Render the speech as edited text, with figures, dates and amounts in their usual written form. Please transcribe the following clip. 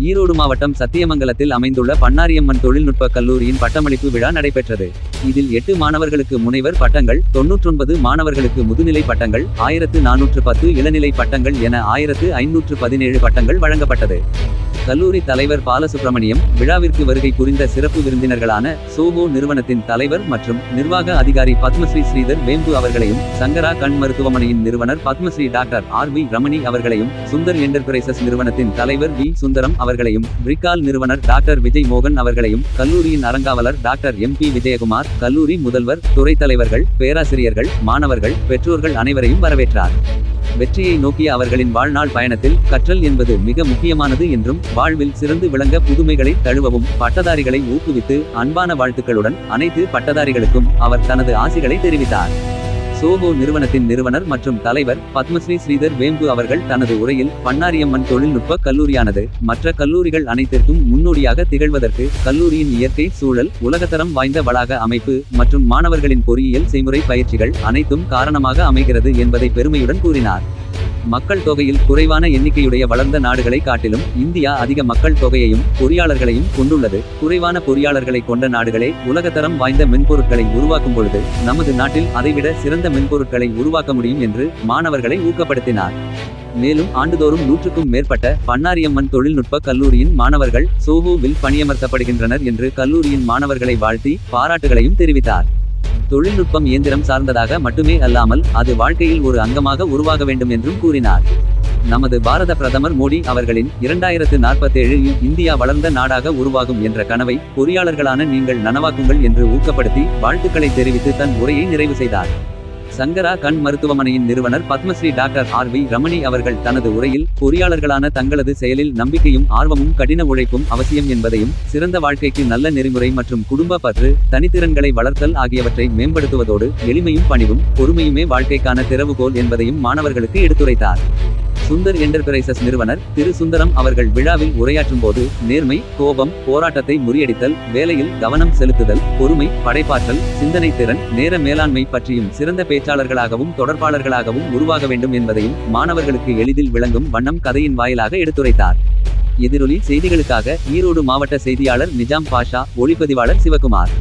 ஈரோடு மாவட்டம் சத்தியமங்கலத்தில் அமைந்துள்ள பண்ணாரியம்மன் தொழில்நுட்ப கல்லூரியின் பட்டமளிப்பு விழா நடைபெற்றது. இதில் 8 மாணவர்களுக்கு முனைவர் பட்டங்கள், 99 மாணவர்களுக்கு முதுநிலை பட்டங்கள், 1410 இளநிலை பட்டங்கள் என 1517 பட்டங்கள் வழங்கப்பட்டது. கல்லூரி தலைவர் பாலசுப்ரமணியம், விழாவிற்கு வருகை புரிந்த சிறப்பு விருந்தினர்களான சோஹோ நிறுவனத்தின் தலைவர் மற்றும் நிர்வாக அதிகாரி பத்மஸ்ரீ ஸ்ரீதர் வேம்பு அவர்களையும், சங்கரா கண் மருத்துவமனையின் நிறுவனர் பத்மஸ்ரீ டாக்டர் RV ரமணி அவர்களையும், சுந்தர் என்டர்பிரைசஸ் நிறுவனத்தின் தலைவர் V சுந்தரம் அவர்களையும், பிரிக்கால் நிறுவனர் டாக்டர் விஜய் மோகன் அவர்களையும், கல்லூரியின் அறங்காவலர் டாக்டர் MP விஜயகுமார், கல்லூரி முதல்வர், துறை தலைவர்கள், பேராசிரியர்கள், மாணவர்கள், பெற்றோர்கள் அனைவரையும் வரவேற்றார். வெற்றியை நோக்கிய அவர்களின் வாழ்நாள் பயணத்தில் கற்றல் என்பது மிக முக்கியமானது என்றும், வாழ்வில் சிறந்து விளங்க புதுமைகளை தழுவவும் பட்டதாரிகளை ஊக்குவித்து அன்பான வாழ்த்துக்களுடன் அனைத்து பட்டதாரிகளுக்கும் அவர் தனது ஆசிகளை தெரிவித்தார். சோஹோ நிறுவனத்தின் நிறுவனர் மற்றும் தலைவர் பத்மஸ்ரீ ஸ்ரீதர் வேம்பு அவர்கள் தனது உரையில், பண்ணாரியம்மன் தொழில்நுட்ப கல்லூரியானது மற்ற கல்லூரிகள் அனைத்திற்கும் முன்னோடியாக திகழ்வதற்கு கல்லூரியின் இயற்கை சூழல், உலகத்தரம் வாய்ந்த வளாக அமைப்பு மற்றும் மாணவர்களின் பொறியியல் செய்முறை பயிற்சிகள் அனைத்தும் காரணமாக அமைகிறது என்பதை பெருமையுடன் கூறினார். மக்கள் தொகையில் குறைவான எண்ணிக்கையுடைய வளர்ந்த நாடுகளை காட்டிலும் இந்தியா அதிக மக்கள் தொகையையும் பொறியாளர்களையும் கொண்டுள்ளது. குறைவான பொறியாளர்களை கொண்ட நாடுகளே உலகத்தரம் வாய்ந்த மென்பொருட்களை உருவாக்கும் பொழுது நமது நாட்டில் அதைவிட சிறந்த மென்பொருட்களை உருவாக்க முடியும் என்று மாணவர்களை ஊக்கப்படுத்தினார். மேலும் ஆண்டுதோறும் 100க்கும் மேற்பட்ட பண்ணாரியம்மன் தொழில்நுட்ப கல்லூரியின் மாணவர்கள் சோஹோவில் பணியமர்த்தப்படுகின்றனர் என்று கல்லூரியின் மாணவர்களை வாழ்த்தி பாராட்டுகளையும் தெரிவித்தார். தொழில்நுட்பம் இயந்திரம் சார்ந்ததாக மட்டுமே அல்லாமல் அது வாழ்க்கையில் ஒரு அங்கமாக உருவாக வேண்டும் என்றும் கூறினார். நமது பாரத பிரதமர் மோடி அவர்களின் 2047 இந்தியா வளர்ந்த நாடாக உருவாகும் என்ற கனவை பொறியாளர்களான நீங்கள் நனவாக்குங்கள் என்று ஊக்கப்படுத்தி வாழ்த்துக்களை தெரிவித்து தன் உரையை நிறைவு செய்தார். சங்கரா கண் மருத்துவமனையின் நிறுவனர் பத்மஸ்ரீ டாக்டர் RV ரமணி அவர்கள் தனது உரையில், பொறியாளர்களான தங்களது செயலில் நம்பிக்கையும் ஆர்வமும் கடின உழைப்பும் அவசியம் என்பதையும், சிறந்த வாழ்க்கைக்கு நல்ல நெறிமுறை மற்றும் குடும்ப பற்று, தனித்திறன்களை வளர்த்தல் ஆகியவற்றை மேம்படுத்துவதோடு எளிமையும் பணிவும் பொறுமையுமே வாழ்க்கைக்கான திறவுகோல் என்பதையும் மாணவர்களுக்கு எடுத்துரைத்தார். சுந்தர் என்டர்பிரைசஸ் நிறுவனர் திரு சுந்தரம் அவர்கள் விழாவில் உரையாற்றும் போது, நேர்மை, கோபம், போராட்டத்தை முறியடித்தல், வேலையில் கவனம் செலுத்துதல், பொறுமை, படைப்பாற்றல், சிந்தனை திறன், நேர மேலாண்மை பற்றியும் சிறந்த பேச்சாளர்களாகவும் தொடர்பாளர்களாகவும் உருவாக வேண்டும் என்பதையும் மாணவர்களுக்கு எளிதில் விளங்கும் வண்ணம் கதையின் வாயிலாக எடுத்துரைத்தார். எதிரொலி செய்திகளுக்காக ஈரோடு மாவட்ட செய்தியாளர் நிஜாம் பாஷா, ஒளிப்பதிவாளர் சிவகுமார்.